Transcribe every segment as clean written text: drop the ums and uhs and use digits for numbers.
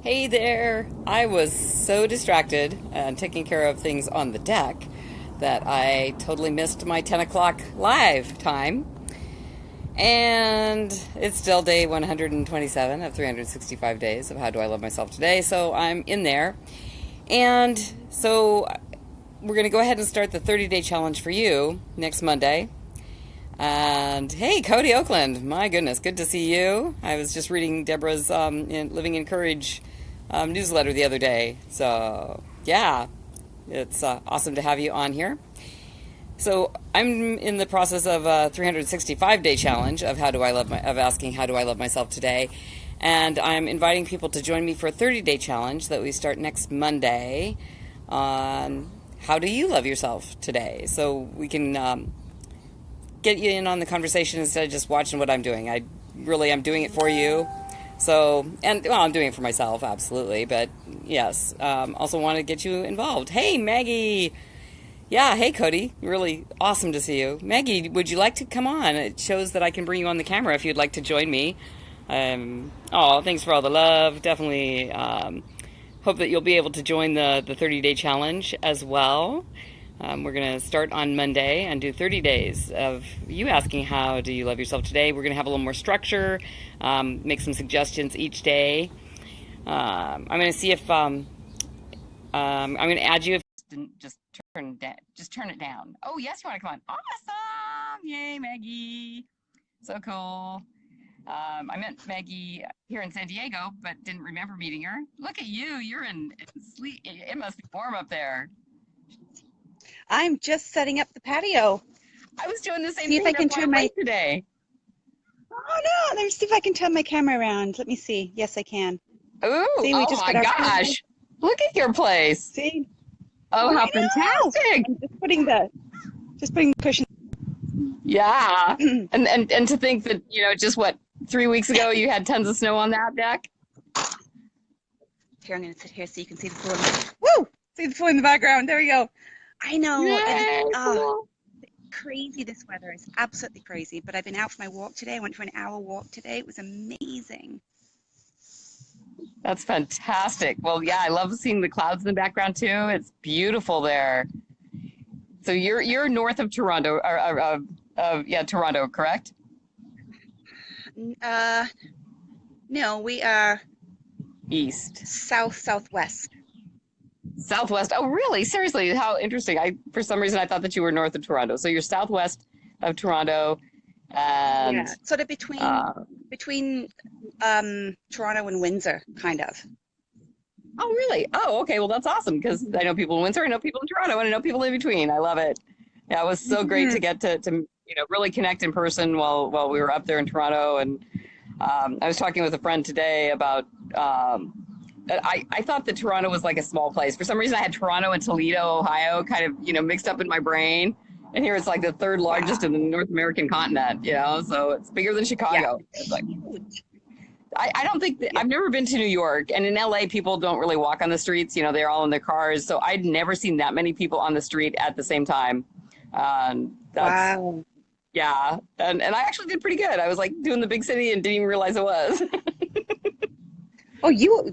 Hey there! I was so distracted and taking care of things on the deck that I totally missed my 10 o'clock live time. And it's still day 127 of 365 days of How Do I Love Myself Today, so I'm in there. And so we're going to go ahead and start the 30-day challenge for you next Monday. And hey, Cody Oakland, my goodness, good to see you. I was just reading Deborah's Living in Courage newsletter the other day. So, yeah, it's awesome to have you on here. So, I'm in the process of a 365-day challenge of asking how do I love myself today. And I'm inviting people to join me for a 30-day challenge that we start next Monday on how do you love yourself today. So, we can get you in on the conversation instead of just watching what I'm doing. I'm doing it for you. So, I'm doing it for myself, absolutely. But yes, also want to get you involved. Hey, Maggie. Yeah, hey, Cody. Really awesome to see you. Maggie, would you like to come on? It shows that I can bring you on the camera if you'd like to join me. Thanks for all the love. Definitely hope that you'll be able to join the 30-day challenge as well. We're going to start on Monday and do 30 days of you asking how do you love yourself today. We're going to have a little more structure, make some suggestions each day. I'm going to see if I'm going to add you if just turn it down. Oh, yes, you want to come on. Awesome. Yay, Maggie. So cool. I met Maggie here in San Diego, but didn't remember meeting her. Look at you. You're in sleep. It must be warm up there. I'm just setting up the patio. I was doing the same See if thing. I can That's why turn I'm my. late today. Oh no! Let me see if I can turn my camera around. Let me see. Yes, I can. Ooh, See, we oh just my got our patio. gosh. Look at your place. See? Oh, how I know. fantastic. I'm just putting the cushion. Yeah. And to think that, just what, 3 weeks ago you had tons of snow on that deck? Here, I'm gonna sit here so you can see the pool. Woo! See the pool in the background. There we go. I know, and Yay, cool. crazy. This weather is absolutely crazy. But I've been out for my walk today. I went for an hour walk today. It was amazing. That's fantastic. Well, yeah, I love seeing the clouds in the background too. It's beautiful there. So you're north of Toronto, yeah, Toronto, correct? Uh, no, we are East. southwest. Southwest. Oh, really? Seriously? How interesting. For some reason I thought that you were north of Toronto. So you're southwest of Toronto and Yeah, sort of between uh between Toronto and Windsor, kind of. oh, really? Oh, okay. Well, that's awesome because I know people in Windsor, I know people in Toronto, and I know people in between. I love it. Yeah, it was so great Hmm. to get to really connect in person while we were up there in Toronto. And I was talking with a friend today about I thought that Toronto was like a small place. For some reason, I had Toronto and Toledo, Ohio, kind of mixed up in my brain. And here it's like the third largest in Wow. the North American continent, so it's bigger than Yeah, Chicago. It's it's like huge. I don't think that, Yeah. I've never been to New York, and in LA, people don't really walk on the streets. They're all in their cars. So I'd never seen that many people on the street at the same time. That's Wow. Yeah, and I actually did pretty good. I was like doing the big city and didn't even realize it was. Oh, you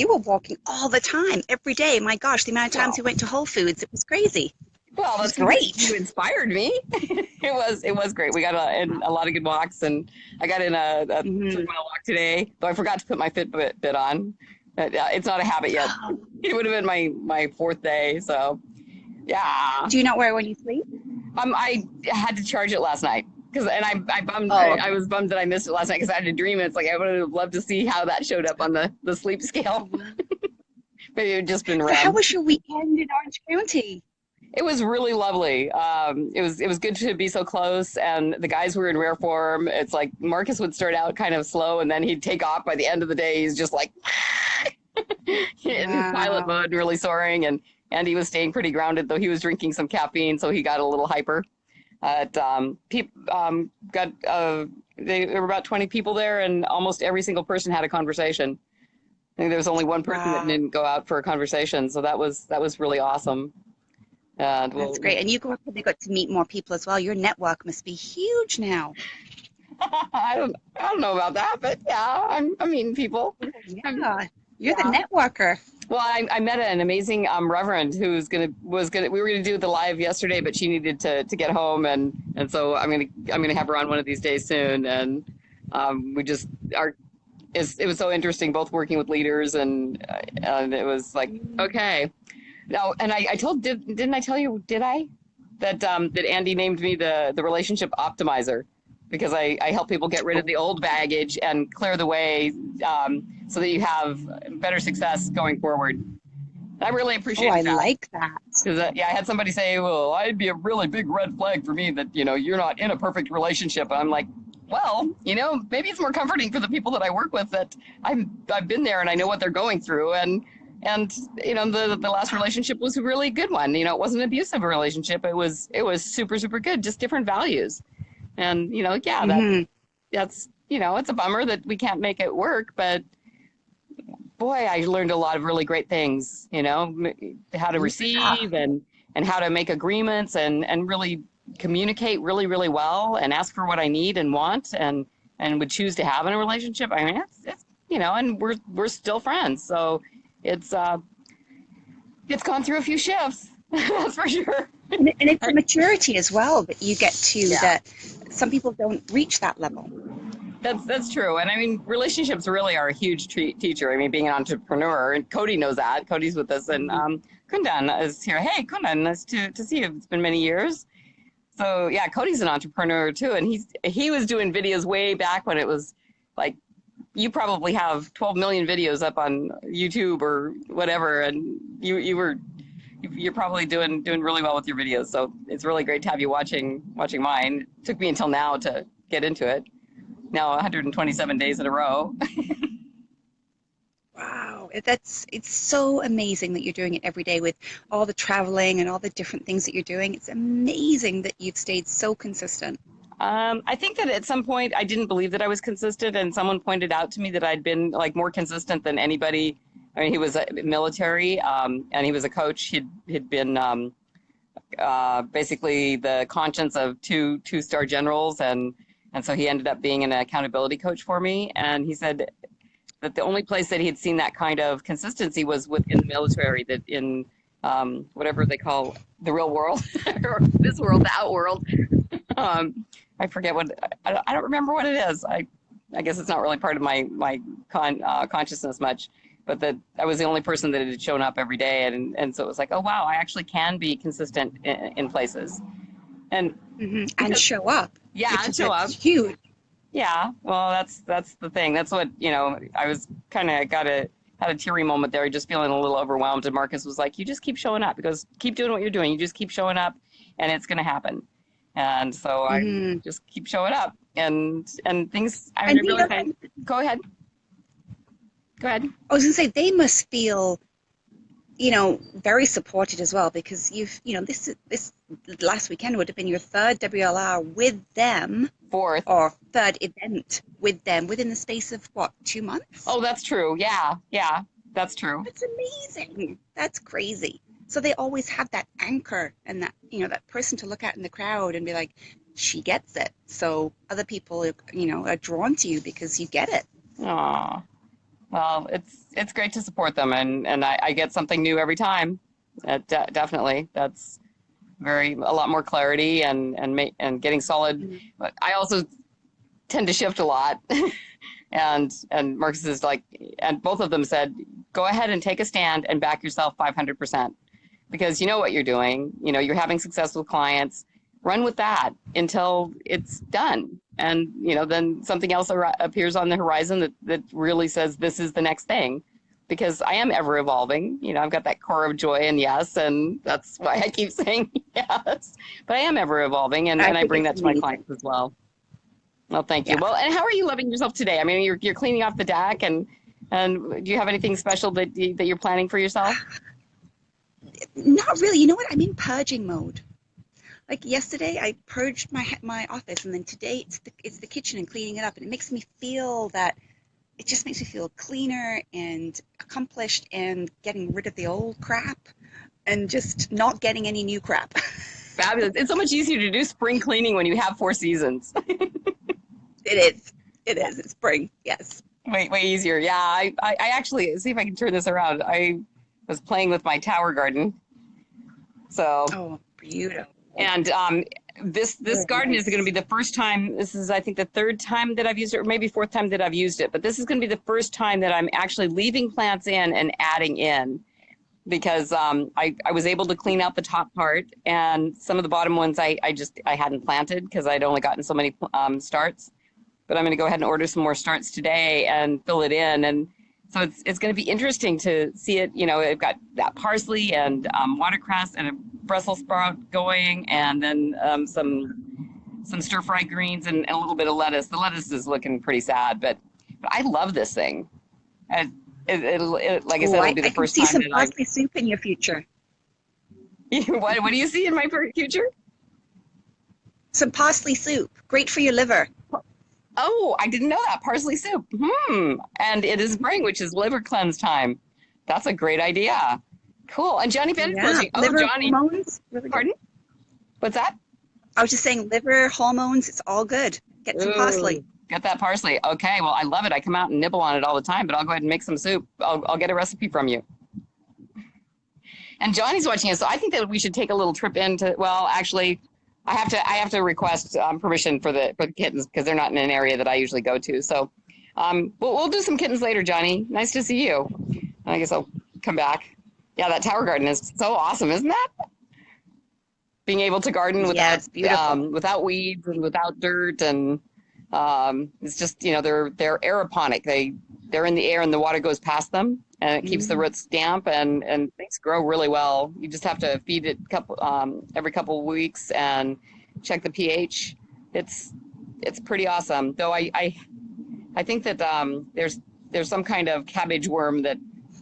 were walking all the time, every day. My gosh, the amount of times we Well, went to Whole Foods, it was crazy. well, It was that's because you great. inspired me. It was great. We got a lot of good walks, and I got in a Hmm. 3 mile walk today. Though I forgot to put my Fitbit on. It's not a habit yet. Oh, It would have been my fourth day. So yeah, do you not wear it when you sleep? I had to charge it last night because, and Oh, I okay. was bummed that I missed it last night because I had a dream. And it's like I would have loved to see how that showed up on the sleep Oh, scale. wow. Maybe it had just been So how REM. was your weekend in Orange County? It was really lovely. It was good to be so close, and the guys were in rare form. It's like Marcus would start out kind of slow, and then he'd take off. By the end of the day, he's just like in pilot Wow. mode, and really soaring. And he was staying pretty grounded, though he was drinking some caffeine, so he got a little hyper. People got there were about 20 people there, and almost every single person had a conversation. I think there was only one person that Wow. didn't go out for a conversation, so that was really awesome. And That's great. And you probably got to meet more people as well. Your network must be huge now. I don't know about that, but yeah, I'm meeting people. Oh, I'm yeah. You're the networker. Well, I met an amazing reverend who was gonna we were gonna do the live yesterday, but she needed to get home, and so I'm gonna have her on one of these days soon, and we just are. It was so interesting, both working with leaders, and it was like, okay. Now, and I told, didn't I tell you, did I, that Andy named me the relationship optimizer, because I help people get rid of the old baggage and clear the way, so that you have better success going forward. I really Oh, appreciate I that. like that. Because yeah, I had somebody say, well, I'd be a really big red flag for me that, you're not in a perfect relationship. And I'm like, well, maybe it's more comforting for the people that I work with that I've been there and I know what they're going through. And the last relationship was a really good one. It wasn't an abusive relationship. It was super, super good, just different values. And, yeah, Hmm. that's, it's a bummer that we can't make it work, but boy, I learned a lot of really great things, how to Yeah. receive and how to make agreements and really communicate really, really well and ask for what I need and want and would choose to have in a relationship. I mean, it's and we're still friends. So it's gone through a few shifts. That's for sure. And it's a maturity as well that you get to, Yeah. that some people don't reach that level. That's true. And I mean, relationships really are a huge teacher. I mean, being an entrepreneur, and Cody knows that. Cody's with us, and Kundan is here. Hey, Kundan, nice to see you. It's been many years. So yeah, Cody's an entrepreneur too, and he was doing videos way back when it was like, you probably have 12 million videos up on YouTube or whatever, and you're probably doing really well with your videos. So it's really great to have you watching mine. It took me until now to get into it. Now 127 days in a row. Wow, it's so amazing that you're doing it every day with all the traveling and all the different things that you're doing. It's amazing that you've stayed so consistent. I think that at some point I didn't believe that I was consistent, and someone pointed out to me that I'd been like more consistent than anybody. I mean, he was military, and he was a coach. He'd been basically the conscience of two-star generals, and so he ended up being an accountability coach for me. And he said that the only place that he had seen that kind of consistency was within the military, that in whatever they call the real world or this world, the out world. I forget I don't remember what it is. I guess it's not really part of my consciousness much, but that I was the only person that had shown up every day. And so it was like, oh, wow, I actually can be consistent in places. And And show up, yeah, which is show up. huge. Yeah, well, that's the thing. That's what, I was kind of had a teary moment there, just feeling a little overwhelmed. And Marcus was like, you just keep showing up. Because keep doing what you're doing. You just keep showing up and it's going to happen. And so I just keep showing up and things, I mean, And I really think, go ahead. I was going to say, they must feel, very supported as well, because this last weekend would have been your third WLR with them. Fourth. Or third event with them within the space of what, 2 months? Oh, that's true. Yeah, that's true. That's amazing. That's crazy. So they always have that anchor and that, that person to look at in the crowd and be like, she gets it. So other people, are drawn to you because you get it. Aw. Well, it's great to support them, and I get something new every time. Definitely, that's a lot more clarity and getting solid. But I also tend to shift a lot, and Marcus is like, and both of them said, go ahead and take a stand and back yourself 500%, because you know what you're doing. You're having success with clients. Run with that until it's done. And, then something else appears on the horizon that really says this is the next thing, because I am ever evolving. I've got that core of joy and yes, and that's why I keep saying yes. But I am ever evolving, and I bring that to my clients as well. Well, thank you. Yeah. Well, and how are you loving yourself today? I mean, you're cleaning off the deck, and do you have anything special that you're planning for yourself? Not really. You know what? I'm in purging mode. Like yesterday, I purged my office, and then today it's the kitchen and cleaning it up, and it makes me feel that it just makes me feel cleaner and accomplished and getting rid of the old crap and just not getting any new crap. Fabulous. It's so much easier to do spring cleaning when you have 4 seasons. It is. It's spring. Yes. way easier. Yeah, I actually see if I can turn this around. I was playing with my tower garden. So, Oh, beautiful. and this Very garden is going to nice. be the first time. This is, I think, the third time that I've used it, or maybe fourth time that I've used it. But this is going to be the first time that I'm actually leaving plants in and adding in, because I was able to clean out the top part, and some of the bottom ones I hadn't planted because I'd only gotten so many starts. But I'm going to go ahead and order some more starts today and fill it in. And so it's going to be interesting to see it. You know, I've got that parsley and watercress and a Brussels sprout going, and then some stir fry greens and a little bit of lettuce. The lettuce is looking pretty sad, but I love this thing. And like I said, Oh, it'll be the I can first see time some that I. parsley soup in your future. What do you see in my future? Some parsley soup, great for your liver. Oh, I didn't know that. Parsley soup. And it is spring, which is liver cleanse time. That's a great idea. Cool. And Johnny Bennett's Yeah, watching. Oh, liver Johnny, hormones, really good. pardon? What's that? I was just saying liver hormones, it's all good. Get some parsley. Ooh, get that parsley. Okay, well, I love it. I come out and nibble on it all the time, but I'll go ahead and make some soup. I'll get a recipe from you. And Johnny's watching us, so I think that we should take a little trip into. Well, actually, I have to request permission for the kittens because they're not in an area that I usually go to. So, we'll do some kittens later, Johnny. Nice to see you. I guess I'll come back. Yeah, that tower garden is so awesome, isn't that? Being able to garden Yeah, it's beautiful. without weeds and without dirt, and it's just, they're aeroponic. They're in the air and the water goes past them, and it keeps the Mm. roots damp, and things grow really well. You just have to feed it every couple of weeks and check the pH. It's pretty awesome. Though I think that there's some kind of cabbage worm that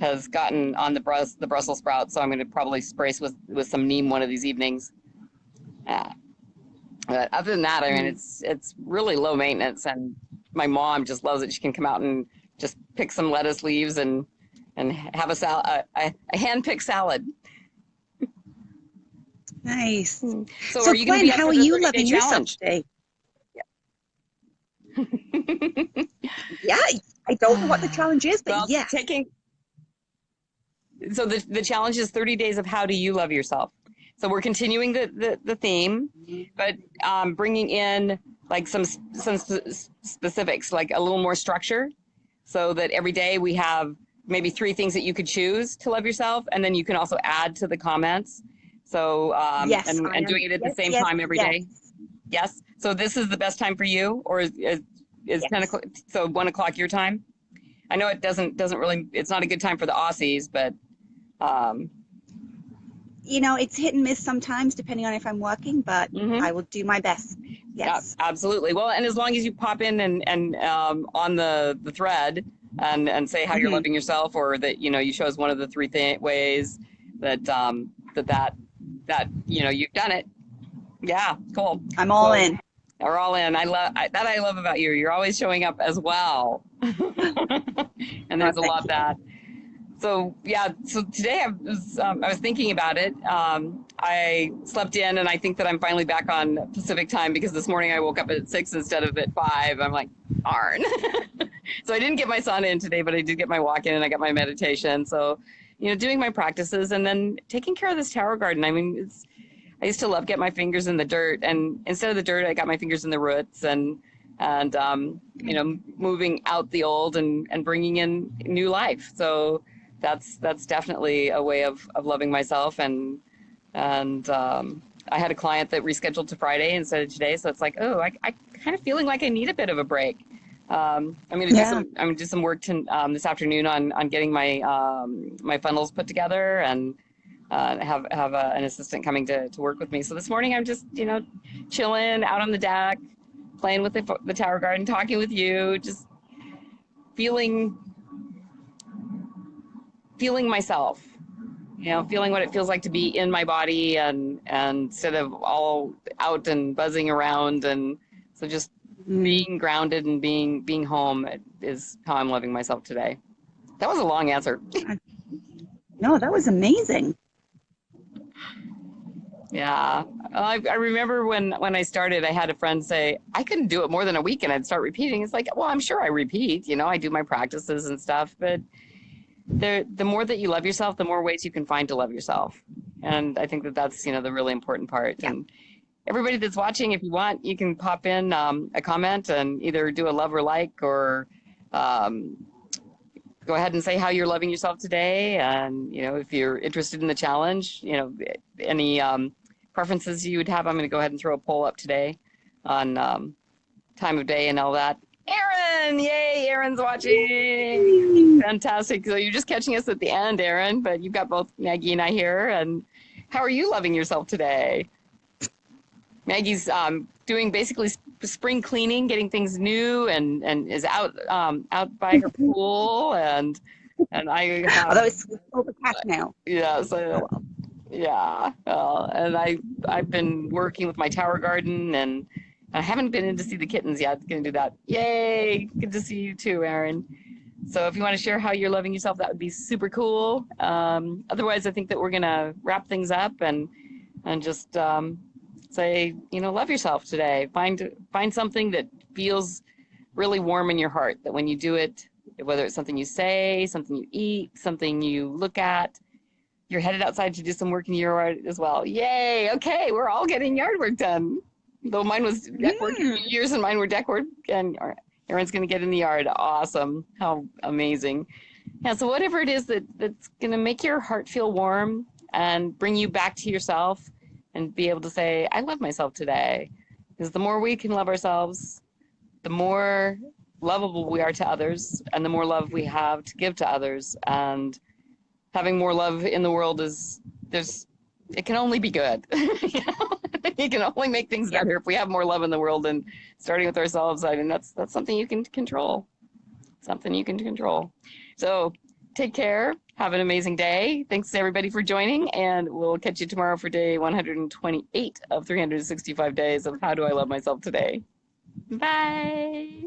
has gotten on the Brussels sprout, so I'm going to probably spray with some neem one of these evenings. Uh, but other than that, I mean, Mm. it's really low maintenance, and my mom just loves it. She can come out and just pick some lettuce leaves and have a hand picked salad. Nice. So, So are you going to Gwen, be up how for are the you 30-day loving yourself challenge? today? Yeah, I don't know what the challenge is, but Well, yes. so the challenge is 30 days of how do you love yourself. So we're continuing the theme, but bringing in like some specifics, like a little more structure, so that every day we have maybe 3 things that you could choose to love yourself, and then you can also add to the comments. So Yes, I and am. doing it at the Yes, same yes, time every yes, day. Yes. So this is the best time for you, or is 10 yes. o'clock? So 1 o'clock your time. I know it doesn't really. It's not a good time for the Aussies, but um, It's hit and miss sometimes depending on if I'm working, but mhm. I will do my best. Yeah, Yes. absolutely. Well, and as long as you pop in and on the thread and say how you're Hmm. loving yourself, or that you show us one of the 3 ways that that you've done it. Yeah, cool. I'm all So in. we're all in. I love about you. You're always showing up as well, and Oh, there's a thank lot you. that. So yeah, so today I was thinking about it. I slept in, and I think that I'm finally back on Pacific time because this morning I woke up at 6 instead of at 5. I'm like, darn. So I didn't get my sauna in today, but I did get my walk in, and I got my meditation. So, doing my practices and then taking care of this tower garden. I mean, I used to love get my fingers in the dirt, and instead of the dirt, I got my fingers in the roots, and moving out the old and bringing in new life. So that's definitely a way of loving myself, and I had a client that rescheduled to Friday instead of today, so it's like, oh, I kind of feeling like I need a bit of a break. Yeah. I'm gonna do some work this afternoon on getting my funnels put together, and have an assistant coming to work with me. So this morning I'm just chilling out on the deck, playing with the tower garden, talking with you, just feeling myself, feeling what it feels like to be in my body, and instead of all out and buzzing around. And so just Mm. being grounded and being home is how I'm loving myself today. That was a long answer. No, that was amazing. Yeah. I remember when I started, I had a friend say, I couldn't do it more than a week and I'd start repeating. It's like, well, I'm sure I repeat, I do my practices and stuff, but the more that you love yourself, the more ways you can find to love yourself. And I think that that's, the really important part. Yeah. And everybody that's watching, if you want, you can pop in a comment and either do a love or like, or um, go ahead and say how you're loving yourself today. And, if you're interested in the challenge, any preferences you would have, I'm going to go ahead and throw a poll up today on time of day and all that. Aaron, yay, Aaron's watching. Fantastic. So you're just catching us at the end, Aaron, but you've got both Maggie and I here. And how are you loving yourself today? Maggie's doing basically spring cleaning, getting things new, and is out by her pool, and I have. Although it's overcast now. Yeah, so yeah, and I've been working with my tower garden, and I haven't been in to see the kittens yet. Gonna do that. Yay! Good to see you too, Aaron. So if you want to share how you're loving yourself, that would be super cool. Otherwise, I think that we're gonna wrap things up and just say, love yourself today. Find something that feels really warm in your heart, that when you do it, whether it's something you say, something you eat, something you look at, you're headed outside to do some work in your yard as well. Yay! Okay, we're all getting yard work done. Though mine was deck work, yours and mine were deck work, and Aaron's going to get in the yard. Awesome. How amazing. Yeah, so whatever it is that's going to make your heart feel warm and bring you back to yourself, and be able to say, I love myself today. Because the more we can love ourselves, the more lovable we are to others, and the more love we have to give to others. And having more love in the world it can only be good. You can only make things better if we have more love in the world, and starting with ourselves. I mean, that's something you can control. Something you can control. So take care. Have an amazing day. Thanks everybody for joining, and we'll catch you tomorrow for day 128 of 365 days of How Do I Love Myself Today. Bye.